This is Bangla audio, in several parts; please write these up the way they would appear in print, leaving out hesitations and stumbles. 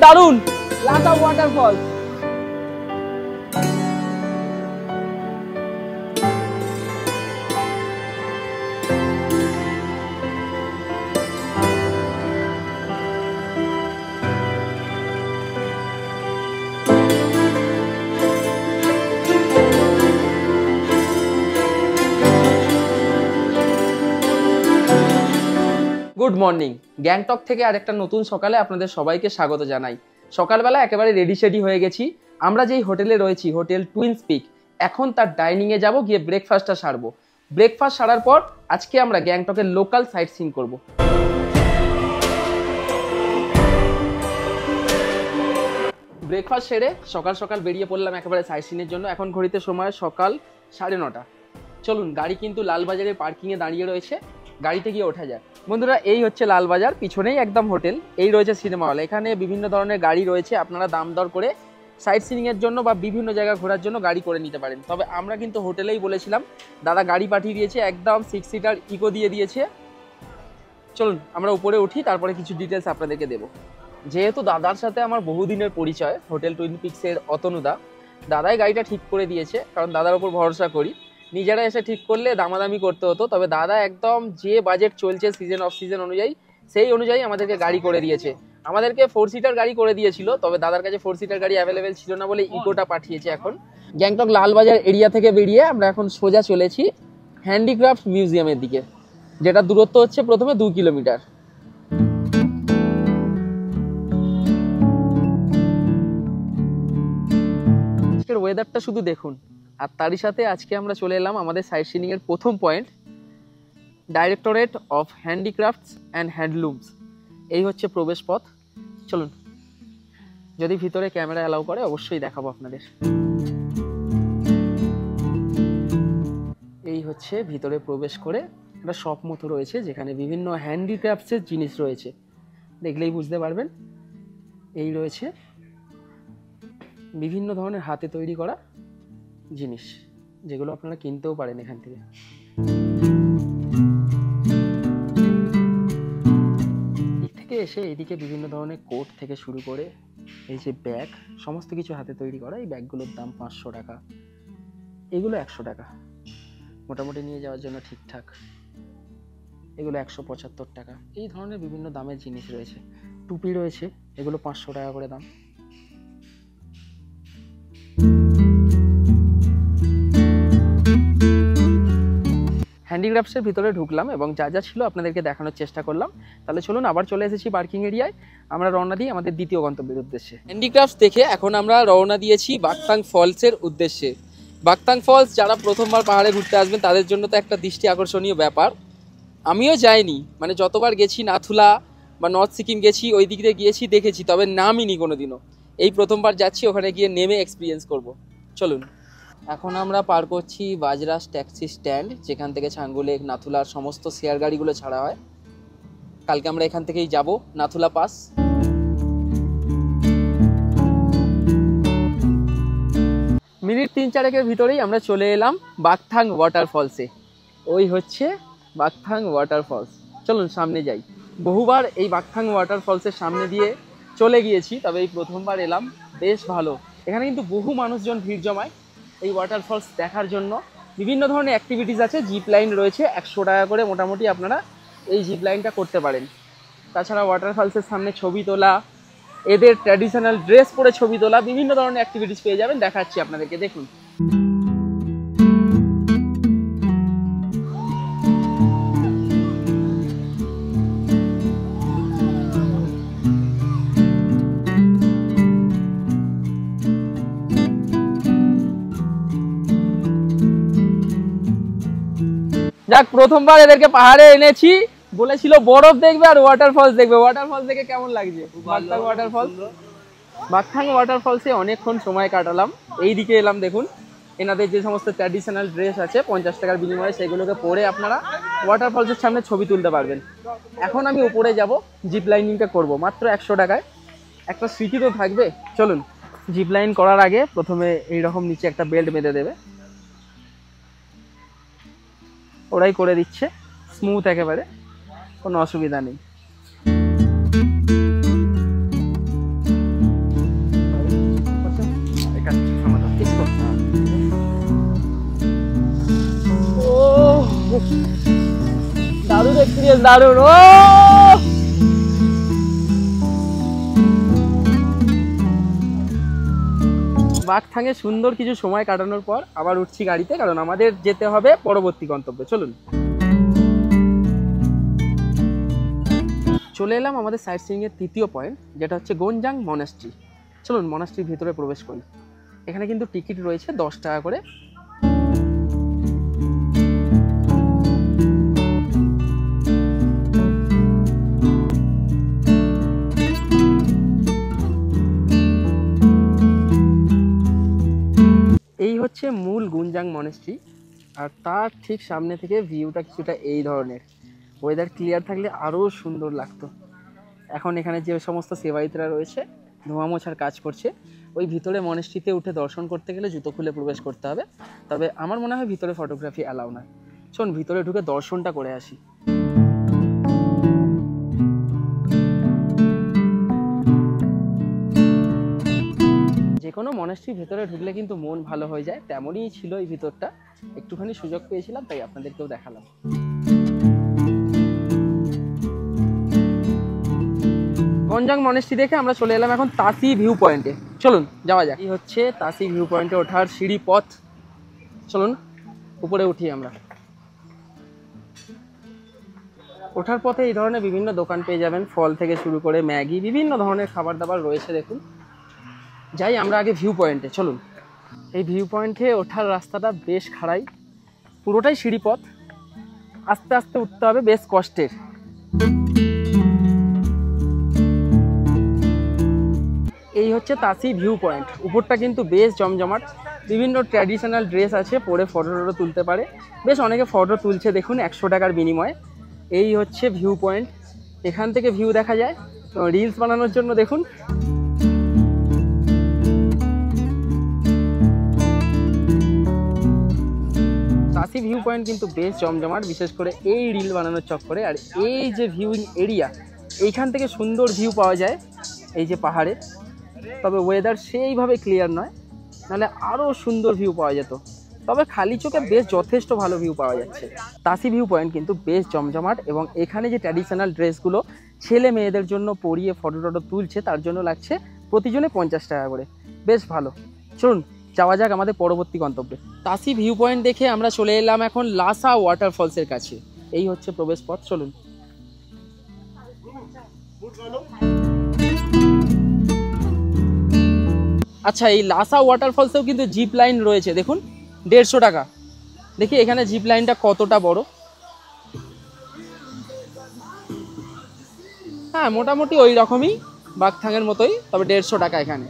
দারুণ লাটা ওয়াটারফল। গুড মর্নিং, গ্যাংটক থেকে আরেকটা নতুন সকালে আপনাদের সবাইকে স্বাগত জানাই। সকালবেলা একেবারে রেডি শেডি হয়ে গেছি। আমরা যেই হোটেলে রয়েছি, হোটেল টুইন্স পিক, এখন তার ডাইনিংয়ে যাব, গিয়ে ব্রেকফাস্টটা সারবো। ব্রেকফাস্ট সারার পর আজকে আমরা গ্যাংটকের লোকাল সাইট সিইং করবো। ব্রেকফাস্ট সেরে সকাল সকাল বেরিয়ে পড়লাম একেবারে সাইট সিইংয়ের জন্য। এখন ঘড়িতে সময় সকাল 9:30। চলুন, গাড়ি কিন্তু লালবাজারের পার্কিংয়ে দাঁড়িয়ে রয়েছে, গাড়িতে গিয়ে ওঠা যায়। বন্ধুরা, এই হচ্ছে লালবাজার, পিছনেই একদম হোটেল, এই রয়েছে সিনেমা হল। এখানে বিভিন্ন ধরনের গাড়ি রয়েছে, আপনারা দাম দর করে সাইট সিইংয়ের জন্য বা বিভিন্ন জায়গা ঘোরার জন্য গাড়ি করে নিতে পারেন। তবে আমরা কিন্তু হোটেলেই বলেছিলাম, দাদা গাড়ি পাঠিয়ে দিয়েছে, একদম 6 সিটার ইকো দিয়ে দিয়েছে। চলুন আমরা উপরে উঠি, তারপরে কিছু ডিটেলস আপনাদেরকে দেবো। যেহেতু দাদার সাথে আমার বহুদিনের পরিচয়, হোটেল টুইন পিক্সের অতনুদা, দাদাই গাড়িটা ঠিক করে দিয়েছে, কারণ দাদার ওপর ভরসা করি। নিজেরা এসে ঠিক করলে দামাদামি করতে হতো, তবে দাদা একদম যে বাজেট চলছে সিজন অফ সিজন অনুযায়ী, সেই অনুযায়ী আমাদেরকে গাড়ি করে দিয়েছে। আমাদেরকে 4 সিটার গাড়ি করে দিয়েছিল, তবে দাদার কাছে 4 সিটার গাড়ি অ্যাভেলেবেল ছিল না বলে ইকোটা পাঠিয়েছে। এখন গ্যাংটক লালবাজার এরিয়া থেকে বেরিয়ে আমরা এখন সোজা চলেছি হ্যান্ডিক্রাফট মিউজিয়ামের দিকে, যেটা দূরত্ব হচ্ছে প্রথমে 2 কিলোমিটার। আজকের ওয়েদারটা শুধু দেখুন, আর তারই সাথে আজকে আমরা চলে এলাম আমাদের সাইট সিইং এর প্রথম point, directorate of handicrafts and handlooms. এই হচ্ছে প্রবেশ পথ। চলুন, যদি ভিতরে ক্যামেরা অ্যালাউ করে অবশ্যই দেখাবো আপনাদের। এই হচ্ছে ভিতরে প্রবেশ করে একটা শপ মতো রয়েছে, যেখানে বিভিন্ন হ্যান্ডিক্রাফটসের জিনিস রয়েছে, দেখলেই বুঝতে পারবেন। এই রয়েছে বিভিন্ন ধরনের হাতে তৈরি করা জিনিস, যেগুলো আপনারা কিনতেও পারেন এখান থেকে। এদিক থেকে এসে এদিকে বিভিন্ন ধরনের কোট থেকে শুরু করে এই যে ব্যাগ, সমস্ত কিছু হাতে তৈরি করা। এই ব্যাগগুলোর দাম 500 টাকা, এগুলো 100 টাকা, মোটামুটি নিয়ে যাওয়ার জন্য ঠিকঠাক। এগুলো 175 টাকা। এই ধরনের বিভিন্ন দামের জিনিস রয়েছে। টুপি রয়েছে, এগুলো 500 টাকা করে দাম। হ্যান্ডিক্রাফটসের ভিতরে ঢুকলাম এবং যা যা ছিল আপনাদেরকে দেখানোর চেষ্টা করলাম। তাহলে চলুন, আবার চলে এসেছি পার্কিং এরিয়ায়। আমরা রওনা দিই আমাদের দ্বিতীয় গন্তব্যের উদ্দেশ্যে। হ্যান্ডিক্রাফটস দেখে এখন আমরা রওনা দিয়েছি বাকথাং ফলসের উদ্দেশ্যে। বাকথাং ফলস যারা প্রথমবার পাহাড়ে ঘুরতে আসবেন তাদের জন্য তো একটা দৃষ্টি আকর্ষণীয় ব্যাপার। আমিও যাইনি, মানে যতবার গেছি নাথুলা বা নর্থ সিকিম গেছি, ওই দিক দিয়ে গিয়েছি, দেখেছি, তবে নামিনি কোনোদিনও। এই প্রথমবার যাচ্ছি, ওখানে গিয়ে নেমে এক্সপিরিয়েন্স করব। চলুন, এখন আমরা পার করছি বাজরাস ট্যাক্সি স্ট্যান্ড, যেখান থেকে ছাঙ্গুলেক, নাথুলার সমস্ত শেয়ার গাড়িগুলো ছাড়া হয়। কালকে আমরা এখান থেকেই যাব নাথুলা পাস। মিনিট 3-4 ভিতরেই আমরা চলে এলাম বাকথাং ওয়াটারফলসে। ওই হচ্ছে বাকথাং ওয়াটারফলস। চলুন সামনে যাই। বহুবার এই বাকথাং ওয়াটারফলসের সামনে দিয়ে চলে গিয়েছি, তবে এই প্রথমবার এলাম। বেশ ভালো, এখানে কিন্তু বহু মানুষজন ভিড় জমায় এই ওয়াটারফলস দেখার জন্য। বিভিন্ন ধরনের অ্যাক্টিভিটিস আছে, জিপ লাইন রয়েছে, 100 টাকা করে মোটামুটি আপনারা এই জিপ লাইনটা করতে পারেন। তাছাড়া ওয়াটারফলসের সামনে ছবি তোলা, এদের ট্র্যাডিশনাল ড্রেস পরে ছবি তোলা, বিভিন্ন ধরনের অ্যাক্টিভিটিস পেয়ে যাবেন। দেখাচ্ছি আপনাদেরকে, দেখুন। যাক, প্রথমবার এদেরকে পাহাড়ে এনেছি, বলেছিল বরফ দেখবে আর ওয়াটারফলস দেখবে। ওয়াটারফলস দেখে কেমন লাগছে? বাকথাং ওয়াটারফলসে অনেকক্ষণ সময় কাটালাম। এই দিকে এলাম, দেখুন এনাদের যে সমস্ত ট্র্যাডিশনাল ড্রেস আছে 50 টাকার বিনিময়ে, সেগুলোকে পরে আপনারা ওয়াটারফলসের সামনে ছবি তুলতে পারবেন। এখন আমি উপরে যাব, জিপ লাইনিংটা করবো মাত্র 100 টাকায়। একটা স্মৃতি তো থাকবে। চলুন, জিপ লাইন করার আগে প্রথমে এইরকম নিচে একটা বেল্ট বেঁধে দেবে, ওরাই করে দিচ্ছে, স্মুথ একেবারে, কোনো অসুবিধা নেই। দারুণ এক্সপিরিয়েন্স, দারুণ। ও বাকথাঙে সুন্দর কিছু সময় কাটানোর পর আবার উঠছি গাড়িতে, কারণ আমাদের যেতে হবে পরবর্তী গন্তব্যে। চলুন, চলে এলাম আমাদের সাইট সিইং এর তৃতীয় পয়েন্ট, যেটা হচ্ছে গোনজাং মনাস্ট্রি। চলুন মনাস্ট্রির ভিতরে প্রবেশ করি। এখানে কিন্তু টিকিট রয়েছে 10 টাকা করে। এই হচ্ছে মূল গোনজাং মনাস্ট্রি, আর তার ঠিক সামনে থেকে ভিউটা কিছুটা এই ধরনের। ওয়েদার ক্লিয়ার থাকলে আরও সুন্দর লাগতো। এখন এখানে যে সমস্ত সেবায়িতরা রয়েছে ধোঁয়া মোছার কাজ করছে। ওই ভিতরে মনাস্ট্রিতে উঠে দর্শন করতে গেলে জুতো খুলে প্রবেশ করতে হবে, তবে আমার মনে হয় ভিতরে ফটোগ্রাফি অ্যালাউ নয়। শোন, ভিতরে ঢুকে দর্শনটা করে আসি। যে কোনো মনাস্ট্রির ভেতরে ঢুকলে কিন্তু মন ভালো হয়ে যায়, তেমনই ছিল এই ভিতরটা। একটুখানি সুযোগ পেয়েছিলাম তাই আপনাদেরকেও দেখালাম। গোনজাং মনাস্ট্রি দেখে আমরা চলে এলাম এখন তাসি ভিউ পয়েন্টে। চলুন যাওয়া যাক। এই হচ্ছে তাসি ভিউ পয়েন্টে ওঠার সিঁড়ি পথ। চলুন উপরে উঠি আমরা। ওঠার পথে এই ধরনের বিভিন্ন দোকান পেয়ে যাবেন, ফল থেকে শুরু করে ম্যাগি, বিভিন্ন ধরনের খাবার দাবার রয়েছে। দেখুন, যাই আমরা আগে ভিউ পয়েন্টে। চলুন। এই ভিউ পয়েন্টে ওঠার রাস্তাটা বেশ খাড়াই, পুরোটাই সিঁড়ি পথ, আস্তে আস্তে উঠতে হবে, বেশ কষ্টের। এই হচ্ছে তাসি ভিউ পয়েন্ট। উপরটা কিন্তু বেশ জমজমাট, বিভিন্ন ট্র্যাডিশনাল ড্রেস আছে, পরে ফটো টটো তুলতে পারে। বেশ অনেকে ফটো তুলছে দেখুন 100 টাকার বিনিময়ে। এই হচ্ছে ভিউ পয়েন্ট, এখান থেকে ভিউ দেখা যায়। রিলস বানানোর জন্য দেখুন। তাসি ভিউ পয়েন্ট কিন্তু বেশ জমজমাট, বিশেষ করে এই রিল বানানোর চক্করে। আর এই যে ভিউইং এরিয়া, এইখান থেকে সুন্দর ভিউ পাওয়া যায় এই যে পাহাড়ে। তবে ওয়েদার সেইভাবে ক্লিয়ার নয়, নাহলে আরও সুন্দর ভিউ পাওয়া যেত। তবে খালি চোখে বেশ যথেষ্ট ভালো ভিউ পাওয়া যাচ্ছে। তাসি ভিউ পয়েন্ট কিন্তু বেশ জমজমাট, এবং এখানে যে ট্র্যাডিশনাল ড্রেসগুলো ছেলে মেয়েদের জন্য পরিয়ে ফটো টটো তুলছে, তার জন্য লাগছে প্রতিজনে 50 টাকা করে। বেশ ভালো। চলুন যাওয়া যাক আমাদের পরবর্তী গন্তব্যে। তাসি ভিউ পয়েন্ট দেখে আমরা চলে এলাম এখন লাসা ওয়াটারফলসের কাছে। এই হচ্ছে প্রবেশ পথ। চলুন। আচ্ছা, এই লাসা ওয়াটারফলসেও কিন্তু জিপ লাইন রয়েছে। দেখুন 150 টাকা। দেখি এখানে জিপ লাইনটা কতটা বড়। হ্যাঁ, মোটামুটি ওই রকমই, বাকথাঙের মতোই, তবে 150 টাকা এখানে।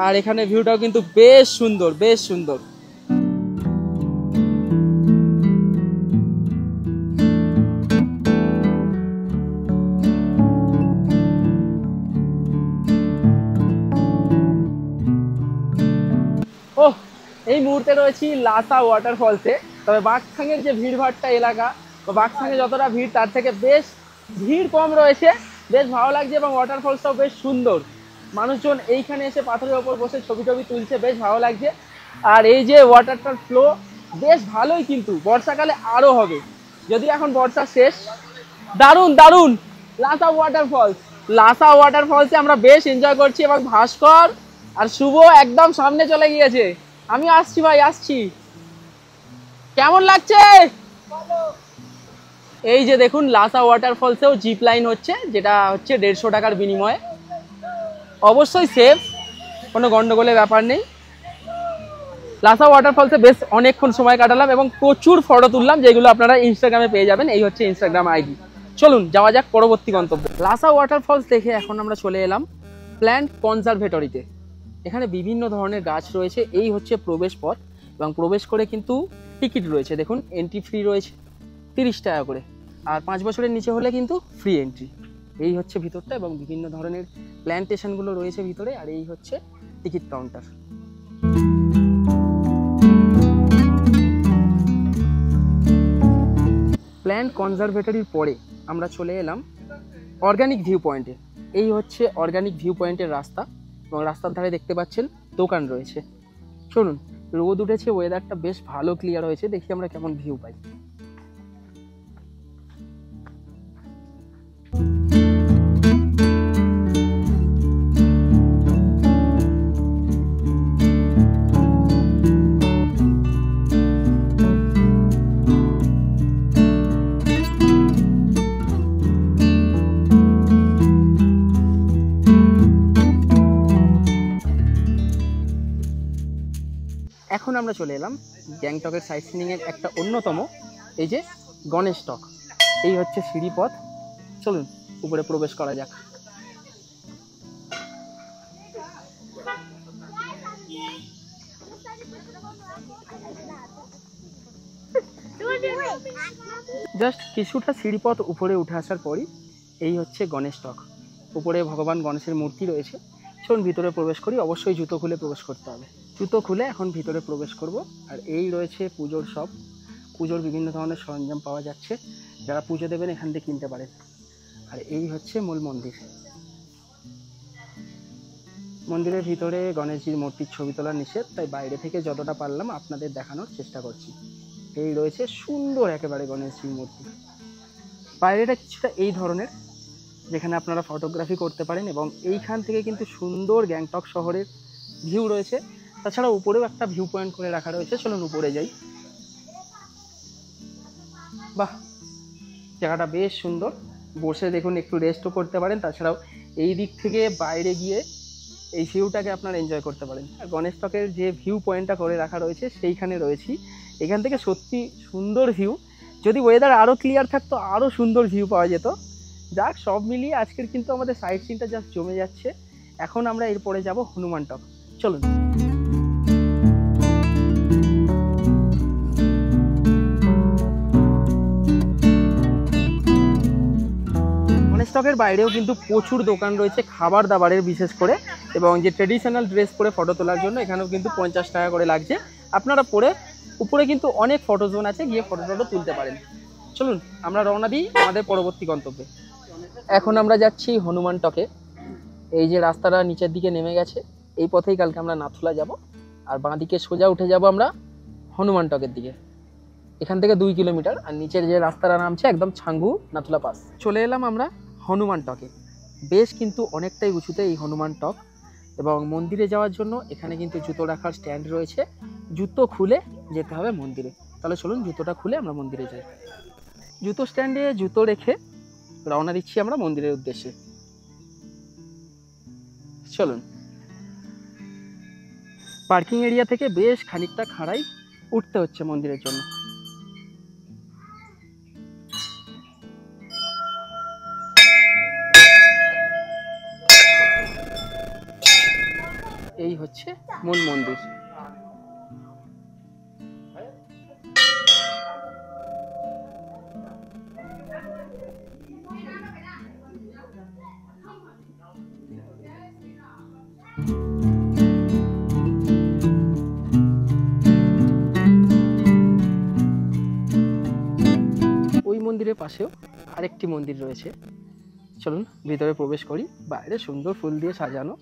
আর এখানে ভিউটাও কিন্তু বেশ সুন্দর, বেশ সুন্দর। ওহ, এই মুহূর্তে রয়েছি লাসা ওয়াটারফলসে। তবে বাকথাঙের যে ভিড়ভাট্টা এলাকা, বা বাকথাঙে যতটা ভিড় তার থেকে বেশ ভিড় কম রয়েছে। বেশ ভালো লাগছে, এবং ওয়াটারফলসটাও বেশ সুন্দর। মানুষজন এইখানে এসে পাথরের ওপর বসে ছবি টবি তুলছে, বেশ ভালো লাগছে। আর এই যে ওয়াটারটার ফ্লো বেশ ভালোই, কিন্তু বর্ষাকালে আরও হবে, যদি এখন বর্ষা শেষ। দারুণ দারুণ লাসা ওয়াটারফলস। লাসা ওয়াটারফলসে আমরা বেশ এনজয় করছি, এবং ভাস্কর আর শুভ একদম সামনে চলে গিয়েছে। আমি আসছি ভাই, আসছি। কেমন লাগছে? এই যে দেখুন লাসা ওয়াটারফলসেও জিপ লাইন হচ্ছে, যেটা হচ্ছে 150 টাকার বিনিময়ে। অবশ্যই সেফ, কোনো গন্ডগোলের ব্যাপার নেই। লাসা ওয়াটারফলসে বেশ অনেকক্ষণ সময় কাটালাম, এবং প্রচুর ফটো তুললাম, যেগুলো আপনারা ইনস্টাগ্রামে পেয়ে যাবেন। এই হচ্ছে ইনস্টাগ্রাম আইডি। চলুন যাওয়া যাক পরবর্তী গন্তব্য। লাসা ওয়াটারফলস দেখে এখন আমরা চলে এলাম প্ল্যান্ট কনজারভেটরিতে। এখানে বিভিন্ন ধরনের গাছ রয়েছে। এই হচ্ছে প্রবেশ পথ, এবং প্রবেশ করে কিন্তু টিকিট রয়েছে। দেখুন এন্ট্রি ফ্রি রয়েছে 30 টাকা করে, আর 5 বছরের নিচে হলে কিন্তু ফ্রি এন্ট্রি। এই হচ্ছে ভিতরটা, এবং বিভিন্ন ধরনের প্ল্যান্টেশনগুলো রয়েছে ভিতরে। আর এই হচ্ছে টিকিট কাউন্টার। প্ল্যান্ট কনজারভেটরির পরে আমরা চলে এলাম অর্গানিক ভিউ পয়েন্টে। এই হচ্ছে অর্গানিক ভিউ পয়েন্টের রাস্তা, এবং রাস্তার ধারে দেখতে পাচ্ছেন দোকান রয়েছে। চলুন, রোদ উঠেছে, ওয়েদারটা বেশ ভালো ক্লিয়ার হয়েছে, দেখি আমরা কেমন ভিউ পাই। আমরা চলে এলাম গ্যাংটকের সাইট সিনিংয়ের একটা অন্যতম, এই যে গণেশ টক। এই হচ্ছে সিঁড়িপথ, চলুন উপরে প্রবেশ করা যাক। জাস্ট কিছুটা সিঁড়িপথ উপরে উঠে আসার পরই এই হচ্ছে গণেশ টক। উপরে ভগবান গণেশের মূর্তি রয়েছে। চলুন ভিতরে প্রবেশ করি। অবশ্যই জুতো খুলে প্রবেশ করতে হবে। জুতো খুলে এখন ভিতরে প্রবেশ করব। আর এই রয়েছে পুজোর শপ। পুজোর বিভিন্ন ধরনের সরঞ্জাম পাওয়া যাচ্ছে, যারা পুজো দেবেন এখান থেকে কিনতে পারেন। আর এই হচ্ছে মূল মন্দির। মন্দিরের ভিতরে গণেশজির মূর্তির ছবি তোলা নিষেধ, তাই বাইরে থেকে যতটা পারলাম আপনাদের দেখানোর চেষ্টা করছি। এই রয়েছে সুন্দর একেবারে গণেশজির মূর্তি। বাইরেটা কিছুটা এই ধরনের, যেখানে আপনারা ফটোগ্রাফি করতে পারেন এবং এইখান থেকে কিন্তু সুন্দর গ্যাংটক শহরের ভিউ রয়েছে। তাছাড়া উপরেও একটা ভিউ পয়েন্ট করে রাখা রয়েছে, চলুন উপরে যাই। বাহ, জায়গাটা বেশ সুন্দর, বসে দেখুন একটু রেস্টও করতে পারেন। তাছাড়াও এই দিক থেকে বাইরে গিয়ে এই ভিউটাকে আপনারা এনজয় করতে পারেন। আর গণেশ টকের যে ভিউ পয়েন্টটা করে রাখা রয়েছে সেইখানে রয়েছি। এখান থেকে সত্যি সুন্দর ভিউ। যদি ওয়েদার আরও ক্লিয়ার থাকতো আরও সুন্দর ভিউ পাওয়া যেত। যাক, সব মিলিয়ে আজকের কিন্তু আমাদের সাইট সিনটা জাস্ট জমে যাচ্ছে। এখন আমরা এরপরে যাব হনুমান টক, চলুন। গণেশ টকের বাইরেও কিন্তু প্রচুর দোকান রয়েছে খাবার দাবারের, বিশেষ করে, এবং যে ট্রেডিশনাল ড্রেস পরে ফটো তোলার জন্য এখানেও কিন্তু 50 টাকা করে লাগছে। আপনারা পরে উপরে কিন্তু অনেক ফটো জোন আছে, গিয়ে ফটো তুলতে পারেন। চলুন আমরা রওনা দিই আমাদের পরবর্তী গন্তব্যে। এখন আমরা যাচ্ছি হনুমান টকে। এই যে রাস্তাটা নিচের দিকে নেমে গেছে, এই পথেই কালকে আমরা নাথুলা যাব। আর বাঁ দিকে সোজা উঠে যাব আমরা হনুমান টকের দিকে। এখান থেকে 2 কিলোমিটার। আর নিচের যে রাস্তাটা নামছে একদম ছাঙ্গু নাথুলা পাস। চলে এলাম আমরা হনুমান টকে। বেশ কিন্তু অনেকটাই উঁচুতে এই হনুমান টক। এবং মন্দিরে যাওয়ার জন্য এখানে কিন্তু জুতো রাখার স্ট্যান্ড রয়েছে। জুতো খুলে যেতে হবে মন্দিরে। তাহলে চলুন জুতোটা খুলে আমরা মন্দিরে যাই। জুতো স্ট্যান্ডে জুতো রেখে রওনা দিচ্ছি আমরা মন্দিরের উদ্দেশ্যে। চলুন। পার্কিং এরিয়া থেকে বেশ খানিকটা খাড়াই উঠতে হচ্ছে মন্দিরের জন্য। এই হচ্ছে মূল মন্দির। ওই মন্দিরের পাশেও আরেকটি মন্দির রয়েছে, চলুন ভিতরে প্রবেশ করি। বাইরে সুন্দর ফুল দিয়ে সাজানো,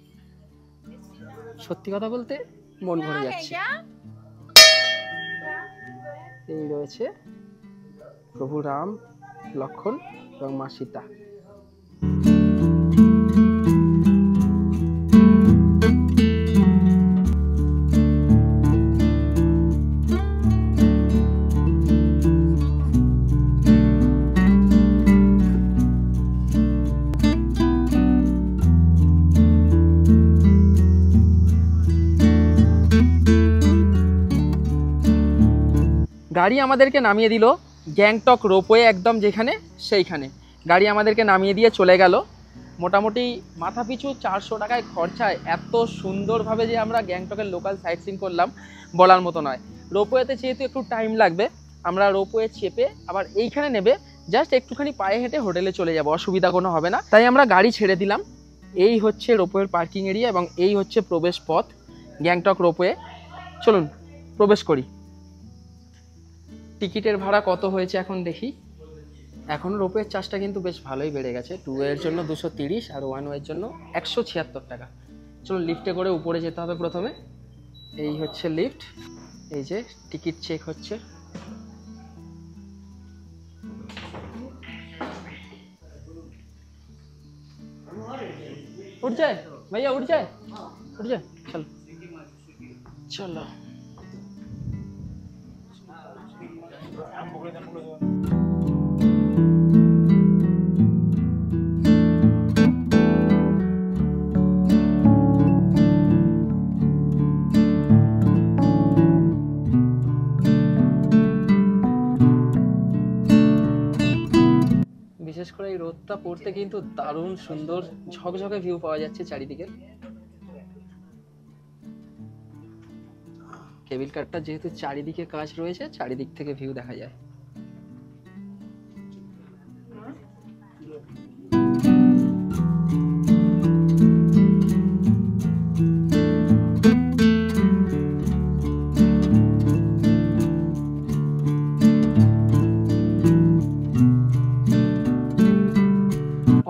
সত্যি কথা বলতে মন ভরে যাচ্ছে। এই রয়েছে প্রভু রাম, লক্ষণ এবং মা সীতা। গাড়ি আমাদেরকে নামিয়ে দিল গ্যাংটক রোপওয়ে, একদম যেখানে সেইখানে গাড়ি আমাদেরকে নামিয়ে দিয়ে চলে গেল। মোটামুটি মাথাপিছু 400 টাকায় খরচায় এত সুন্দরভাবে যে আমরা গ্যাংটকের লোকাল সাইট সিন করলাম বলার মতো নয়। রোপওয়েতে যেহেতু একটু টাইম লাগবে, আমরা রোপওয়ে চেপে আবার এইখানে নেবে জাস্ট একটুখানি পায়ে হেঁটে হোটেলে চলে যাব, অসুবিধা কোনো হবে না। তাই আমরা গাড়ি ছেড়ে দিলাম। এই হচ্ছে রোপওয়ের পার্কিং এরিয়া এবং এই হচ্ছে প্রবেশ পথ গ্যাংটক রোপওয়ে। চলুন প্রবেশ করি। টিকিটের ভাড়া কত হয়েছে এখন দেখি। এখন রোপওয়ের চার্জটা কিন্তু বেশ ভালোই বেড়ে গেছে। 2 ওয়ের জন্য 230 আর 1 ওয়ের জন্য 176 টাকা। চলুন লিফটে করে উপরে যেতে হবে প্রথমে। এই হচ্ছে লিফট। এই যে টিকিট চেক হচ্ছে। उठ जाए भैया, उठ जाए, उठ जाए, चलो चलो। বিশেষ করে এই রোদটা পড়তে কিন্তু দারুণ সুন্দর ঝকঝকে ভিউ পাওয়া যাচ্ছে চারিদিকে। কেবিল কারটা যেহেতু চারিদিকে কাজ রয়েছে, চারিদিক থেকে ভিউ দেখা যায়।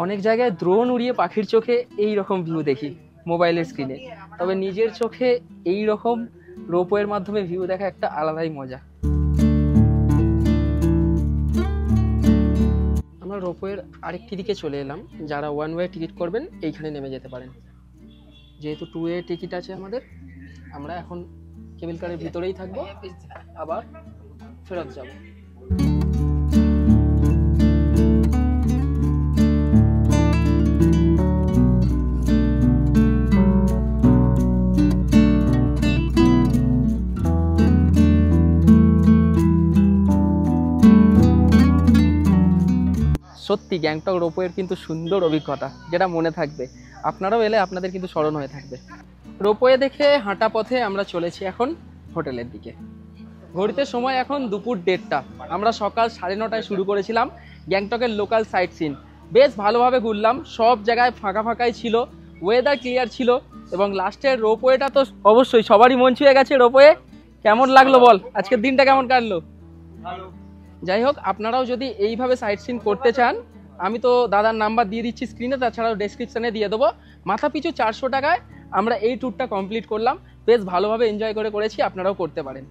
অনেক জায়গায় ড্রোন উড়িয়ে পাখির চোখে এই রকম ভিউ দেখি মোবাইলের স্ক্রিনে, তবে নিজের চোখে এই রকম রোপওয়ের মাধ্যমে ভিউ দেখা একটা আলাদাই মজা। আমরা রোপওয়ের আরেকটি দিকে চলে এলাম। যারা ওয়ান ওয়ে টিকিট করবেন এইখানে নেমে যেতে পারেন। যেহেতু টু ওয়ে টিকিট আছে আমাদের, আমরা এখন কেবিল কারের ভিতরেই থাকবো, আবার ফেরত যাব। সত্যি গ্যাংটক রোপওয়ের কিন্তু সুন্দর অভিজ্ঞতা, যেটা মনে থাকবে। আপনারাও এলে আপনাদের কিন্তু স্মরণ হয়ে থাকবে। রোপওয়ে দেখে হাঁটা পথে আমরা চলেছি এখন হোটেলের দিকে। ঘড়িতে সময় এখন দুপুর 1:30। আমরা সকাল 9:30টায় শুরু করেছিলাম গ্যাংটকের লোকাল সাইট সিন। বেশ ভালোভাবে ঘুরলাম, সব জায়গায় ফাঁকা ফাঁকাই ছিল, ওয়েদার ক্লিয়ার ছিল, এবং লাস্টের রোপওয়েটা তো অবশ্যই সবারই মন ছুঁয়ে গেছে। রোপওয়ে কেমন লাগলো বল, আজকের দিনটা কেমন কাটলো? যাই হোক, আপনারাও যদি এইভাবে সাইট সিন করতে চান, আমি তো দাদার নাম্বার দিয়ে দিচ্ছি স্ক্রিনে, তাছাড়াও ডেসক্রিপশানে দিয়ে দেবো। মাথা পিছু 400 টাকায় আমরা এই ট্যুরটা কমপ্লিট করলাম। বেশ ভালোভাবে এনজয় করেছি, আপনারাও করতে পারেন।